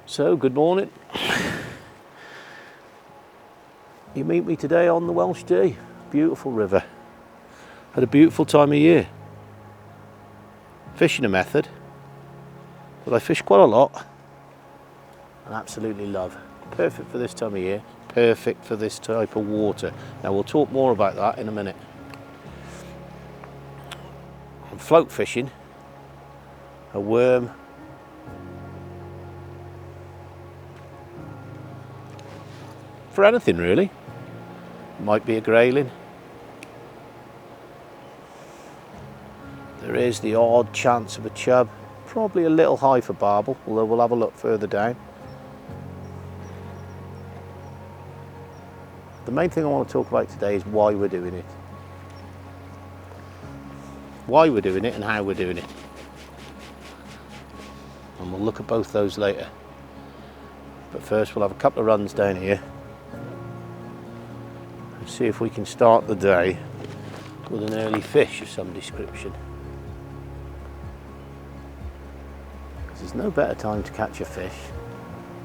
So, good morning. You meet me today on the Welsh Dee. Beautiful river. Had a beautiful time of year. Fishing a method that I fish quite a lot and absolutely love. Perfect for this time of year. Perfect for this type of water. Now we'll talk more about that in a minute. I'm float fishing a worm for anything really. Might be a grayling. There is the odd chance of a chub. Probably a little high for barbel, although we'll have a look further down. The main thing I want to talk about today is why we're doing it. Why we're doing it and how we're doing it. And we'll look at both those later. But first we'll have a couple of runs down here and see if we can start the day with an early fish of some description. There's no better time to catch a fish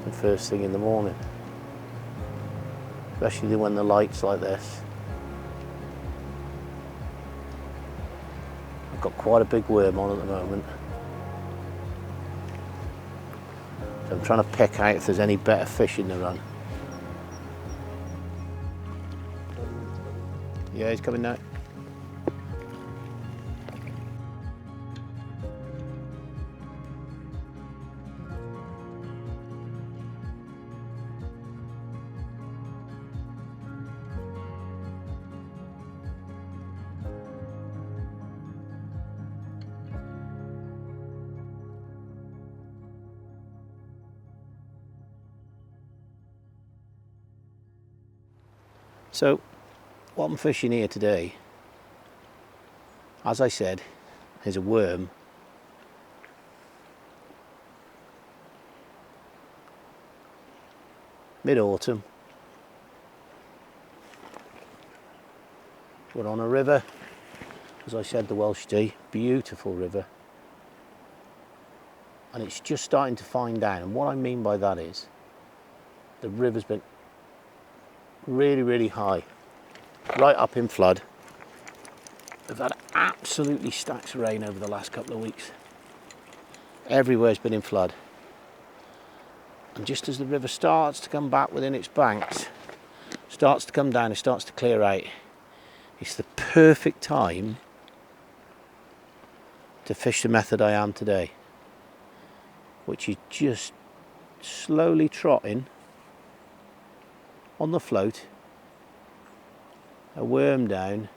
than first thing in the morning. Especially when the light's like this. I've got quite a big worm on at the moment. So I'm trying to pick out if there's any better fish in the run. Yeah, he's coming now. So, what I'm fishing here today, as I said, is a worm. Mid-autumn. We're on a river, as I said, the Welsh Dee, beautiful river. And it's just starting to find down, and what I mean by that is, the river's been really high, right up in flood. We've had absolutely stacks of rain over the last couple of weeks. Everywhere's been in flood. And just as the river starts to come back within its banks, starts to come down, it starts to clear out, it's the perfect time to fish the method I am today, which is just slowly trotting on the float, a worm down,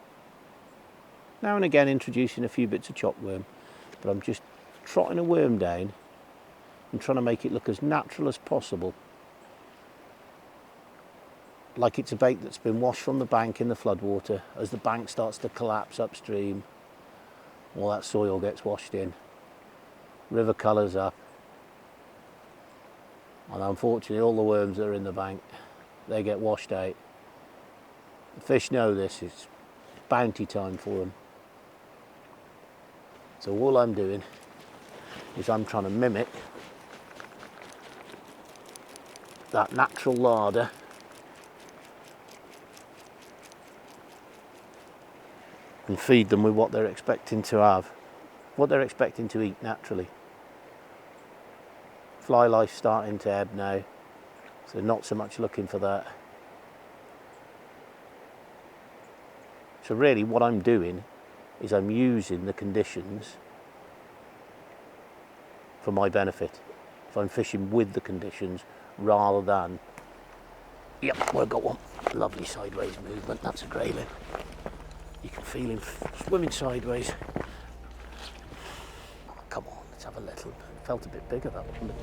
now and again introducing a few bits of chopped worm, but I'm just trotting a worm down and trying to make it look as natural as possible, like it's a bait that's been washed from the bank in the floodwater. As the bank starts to collapse upstream, all that soil gets washed in, river colours up, and unfortunately all the worms that are in the bank, they get washed out. The fish know this, it's bounty time for them. So all I'm doing is I'm trying to mimic that natural larder and feed them with what they're expecting to have, what they're expecting to eat naturally. Fly life's starting to ebb now, so not so much looking for that. So really what I'm doing is I'm using the conditions for my benefit. So I'm fishing with the conditions rather than, yep, well, I've got one. Lovely sideways movement, that's a grayling. You can feel him swimming sideways. Oh, come on, let's have a little. It felt a bit bigger, that one.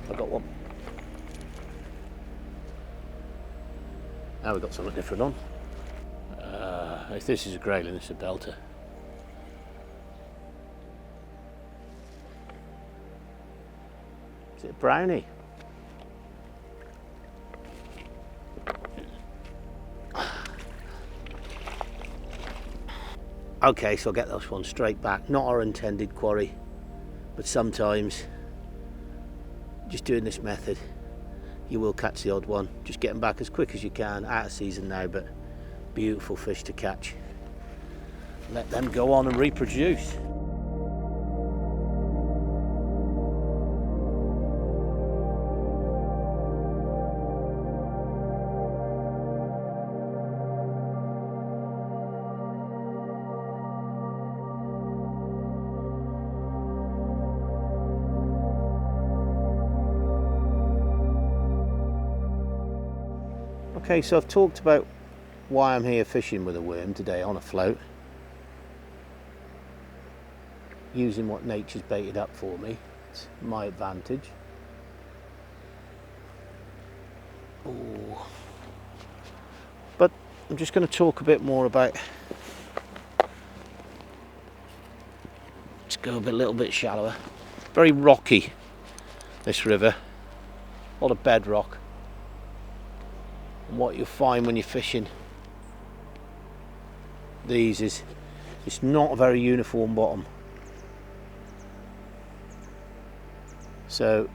I got one. Now we've got something different on. If this is a grayling, it's a belter. Is it a brownie? Okay, so I'll get this one straight back. Not our intended quarry, but sometimes just doing this method, you will catch the odd one. Just get them back as quick as you can. Out of season now, but beautiful fish to catch. Let them go on and reproduce. Okay, so I've talked about why I'm here fishing with a worm today on a float, using what nature's baited up for me. It's my advantage. Ooh. But I'm just going to talk a bit more about, let's go a little bit shallower. Very rocky, this river, a lot of bedrock. And what you'll find when you're fishing these is it's not a very uniform bottom, so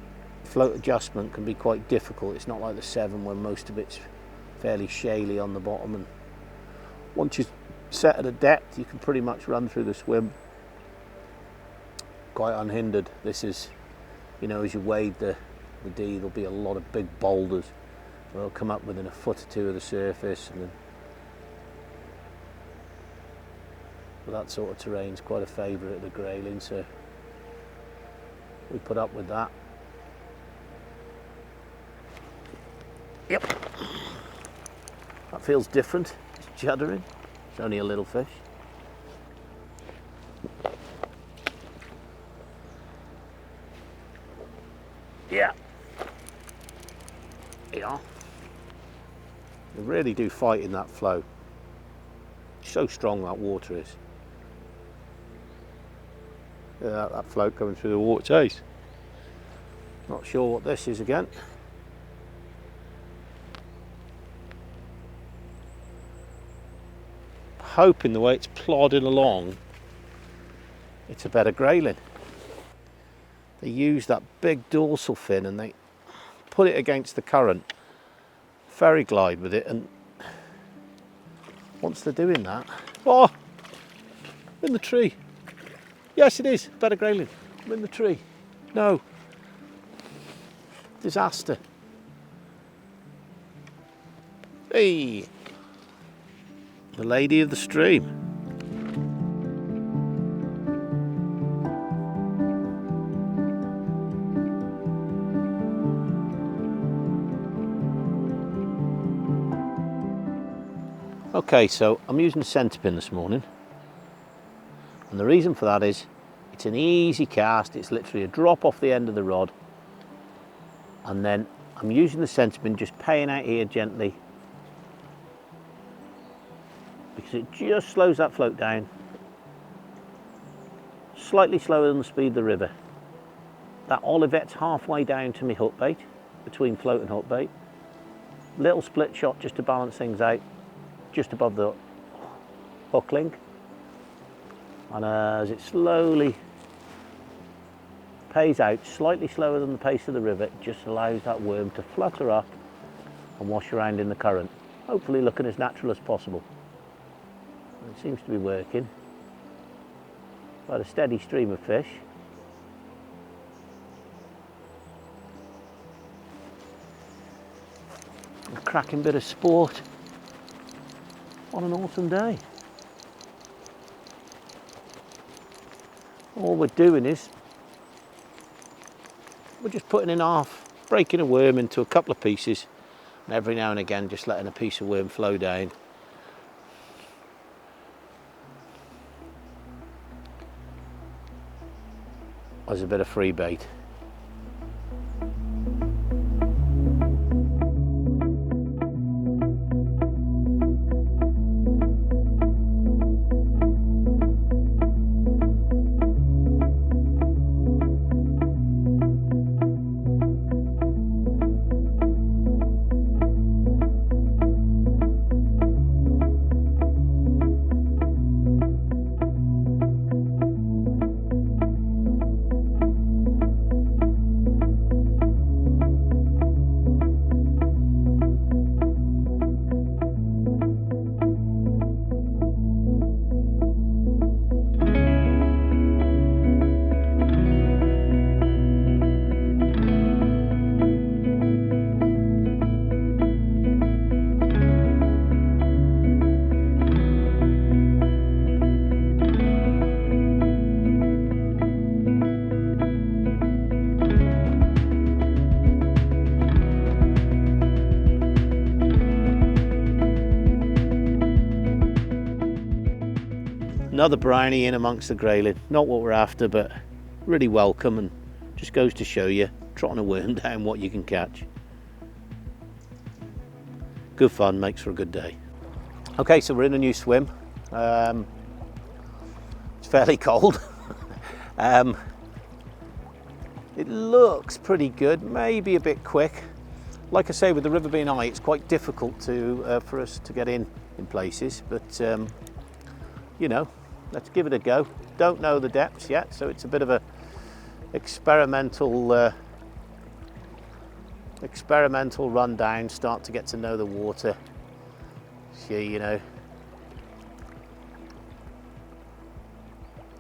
float adjustment can be quite difficult. It's not like the Severn where most of it's fairly shaly on the bottom, and once you're set at a depth you can pretty much run through the swim quite unhindered. This is, you know, as you wade the Dee, there'll be a lot of big boulders. They'll come up within a foot or two of the surface, and then that sort of terrain's quite a favourite of the Grayling, so we put up with that. Yep, that feels different. It's juddering. It's only a little fish. Yeah. Yeah. They really do fight in that flow. So strong that water is. Yeah, that float coming through the water chase. Not sure what this is again. Hoping the way it's plodding along, it's a better grayling. They use that big dorsal fin and they put it against the current, ferry glide with it, and once they're doing that, oh, I'm in the tree. Yes, it is better grayling. I'm in the tree. No. Disaster. Hey, the lady of the stream. Okay, so I'm using a centre pin this morning, and the reason for that is it's an easy cast. It's literally a drop off the end of the rod, and then I'm using the centre pin, just paying out here gently, because it just slows that float down, slightly slower than the speed of the river. That olivet's halfway down to my hook bait, between float and hook bait. Little split shot just to balance things out, just above the hook link, and as it slowly pays out, slightly slower than the pace of the river, it just allows that worm to flutter up and wash around in the current, hopefully looking as natural as possible. And it seems to be working. Quite a steady stream of fish. A cracking bit of sport on an autumn day. All we're doing is we're just putting in half, breaking a worm into a couple of pieces, and every now and again just letting a piece of worm flow down. As a bit of free bait. Another brownie in amongst the grayling. Not what we're after, but really welcome, and just goes to show you, trotting a worm down, what you can catch. Good fun, makes for a good day. Okay, so we're in a new swim. It's fairly cold. It looks pretty good, maybe a bit quick. Like I say, with the river being high, it's quite difficult to for us to get in places, but you know, let's give it a go. Don't know the depths yet, so it's a bit of a experimental run down, start to get to know the water. See, you know.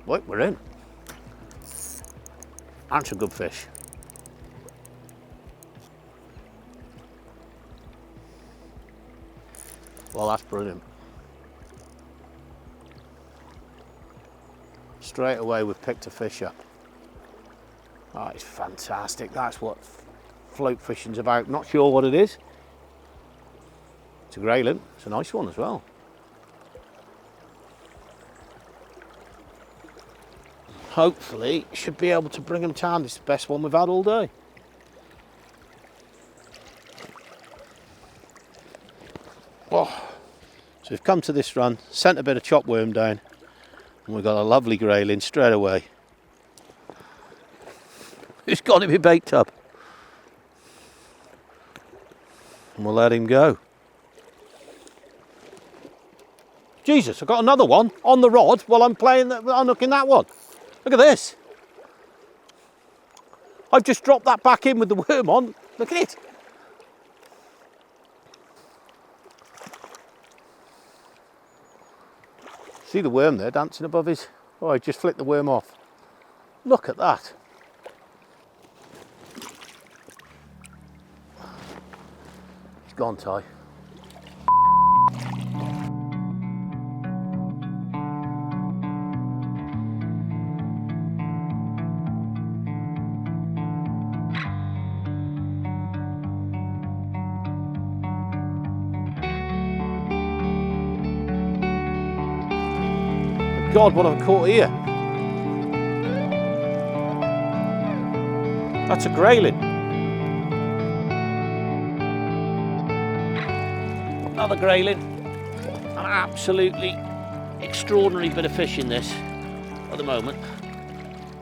Right, we're in. Aren't some good fish. Well, that's brilliant. Straight away we've picked a fish up. Oh, it's fantastic. That's what float fishing's about. Not sure what it is. It's a grayling. It's a nice one as well. Hopefully should be able to bring him down. This is the best one we've had all day. Oh, so we've come to this run, sent a bit of chop worm down, and we've got a lovely grayling straight away. Who's got him in bait tub? And we'll let him go. Jesus, I've got another one on the rod while I'm unhooking that one. Look at this. I've just dropped that back in with the worm on. Look at it. See the worm there dancing above his... Oh, I just flicked the worm off. Look at that. He's gone, Ty. God, what have I caught here? That's a grayling. Another grayling. An absolutely extraordinary bit of fish in this at the moment.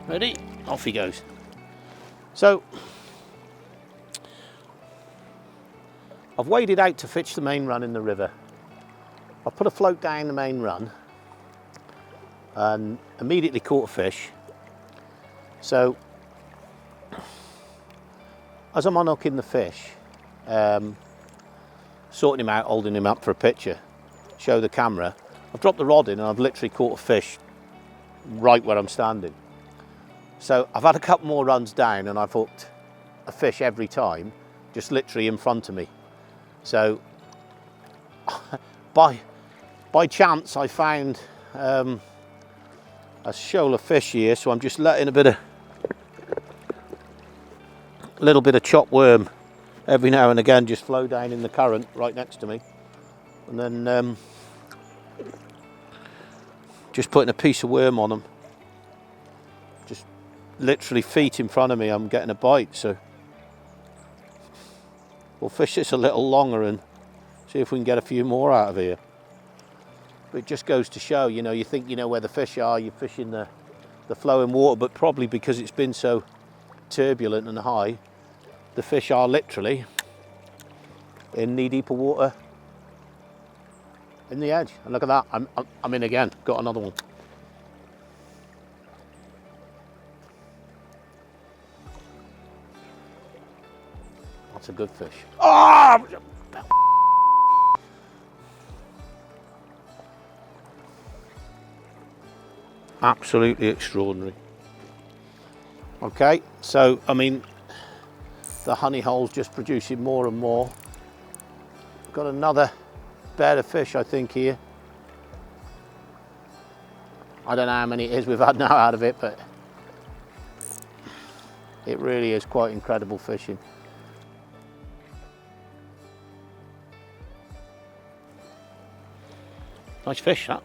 Ready? Off he goes. So, I've waded out to fish the main run in the river. I've put a float down the main run and immediately caught a fish. So as I'm unhooking the fish, sorting him out, holding him up for a picture, show the camera, I've dropped the rod in and I've literally caught a fish right where I'm standing. So I've had a couple more runs down and I've hooked a fish every time, just literally in front of me. So by chance I found a shoal of fish here, so I'm just letting a little bit of chop worm every now and again just flow down in the current right next to me, and then just putting a piece of worm on them, just literally feet in front of me. I'm getting a bite, so we'll fish this a little longer and see if we can get a few more out of here. But it just goes to show, you know, you think you know where the fish are, you're fishing the flowing water, but probably because it's been so turbulent and high, the fish are literally in knee-deeper water in the edge. And look at that, I'm in again, got another one. That's a good fish. Oh! Absolutely extraordinary. Okay, so I mean, the honey hole's just producing more and more. Got another bed of fish, I think, here. I don't know how many it is we've had now out of it, but it really is quite incredible fishing. Nice fish, that.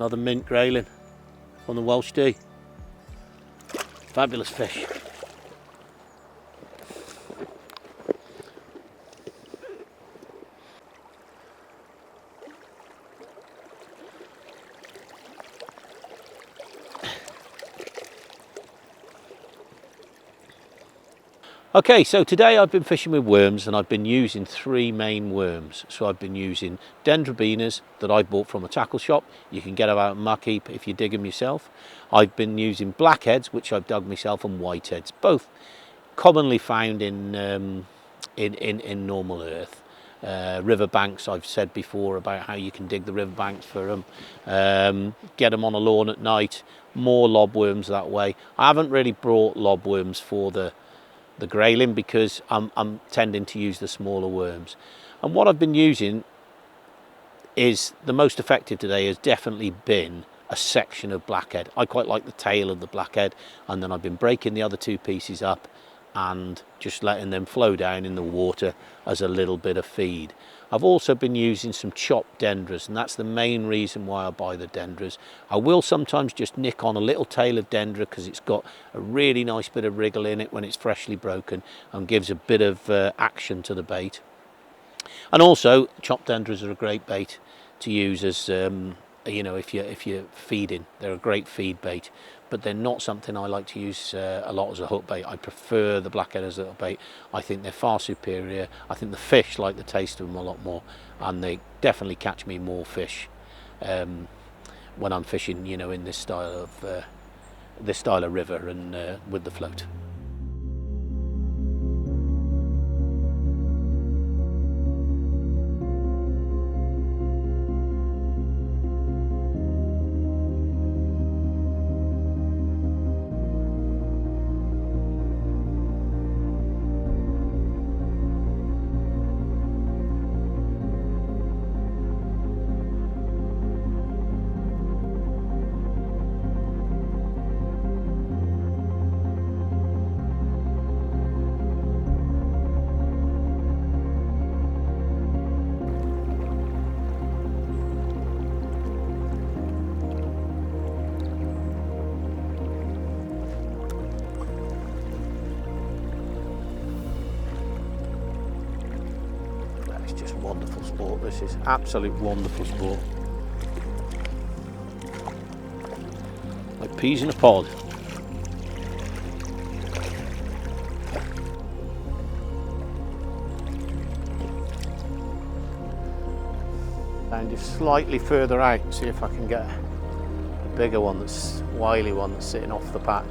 Another mint grayling on the Welsh Dee. Fabulous fish. Okay, so today I've been fishing with worms and I've been using three main worms. So I've been using dendrobinas that I bought from a tackle shop. You can get them out of muck heap if you dig them yourself. I've been using blackheads, which I've dug myself, and whiteheads, both commonly found in normal earth. River banks, I've said before about how you can dig the river banks for them. Get them on a lawn at night. More lobworms that way. I haven't really brought lobworms for the grayling because I'm tending to use the smaller worms. And what I've been using is the most effective today has definitely been a section of blackhead. I quite like the tail of the blackhead, and then I've been breaking the other two pieces up and just letting them flow down in the water as a little bit of feed. I've also been using some chopped dendras, and that's the main reason why I buy the dendras. I will sometimes just nick on a little tail of dendra because it's got a really nice bit of wriggle in it when it's freshly broken and gives a bit of action to the bait. And also chopped dendras are a great bait to use as you know, if you're feeding. They're a great feed bait, but they're not something I like to use a lot as a hook bait. I prefer the blackhead as a little bait. I think they're far superior. I think the fish like the taste of them a lot more, and they definitely catch me more fish when I'm fishing, you know, in this style of river and with the float. Wonderful sport. This is absolute wonderful sport. Like peas in a pod. And just slightly further out, see if I can get a bigger one, that's wily one that's sitting off the patch.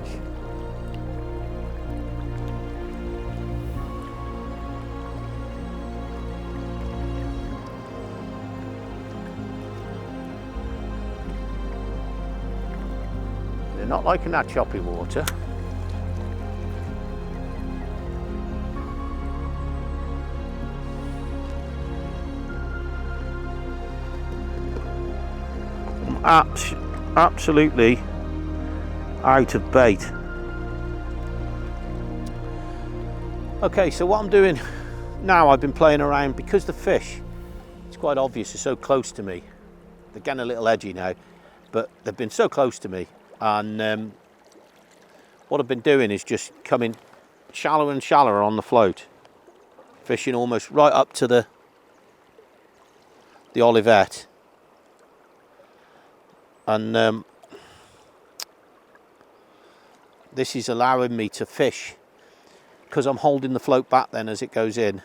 Not liking that choppy water. I'm absolutely out of bait. Okay, so what I'm doing now, I've been playing around because the fish, it's quite obvious, are so close to me. They're getting a little edgy now, but they've been so close to me. And what I've been doing is just coming shallower and shallower on the float, fishing almost right up to the olivette, and this is allowing me to fish because I'm holding the float back then as it goes in,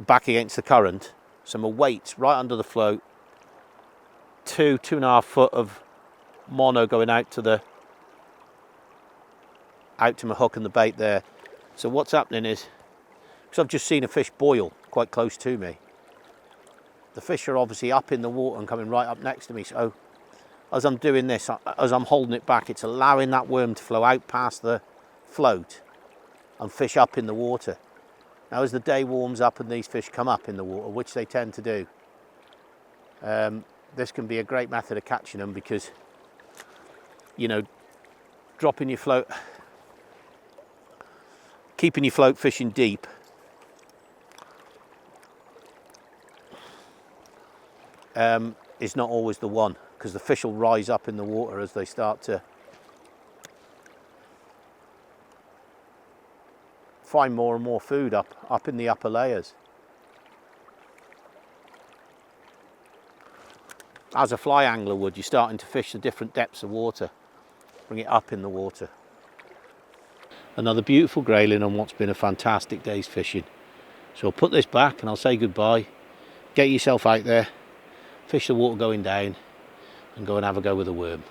back against the current, so my weight's right under the float. 2.5 foot of mono going out to my hook and the bait there. So what's happening is, because I've just seen a fish boil quite close to me, the fish are obviously up in the water and coming right up next to me. So as I'm doing this, as I'm holding it back, it's allowing that worm to flow out past the float and fish up in the water. Now as the day warms up and these fish come up in the water, which they tend to do, this can be a great method of catching them because, you know, dropping your float, keeping your float fishing deep, is not always the one, because the fish will rise up in the water as they start to find more and more food up in the upper layers. As a fly angler would, you're starting to fish the different depths of water, bring it up in the water. Another beautiful grayling on what's been a fantastic day's fishing. So I'll put this back and I'll say goodbye. Get yourself out there, fish the water going down, and go and have a go with a worm.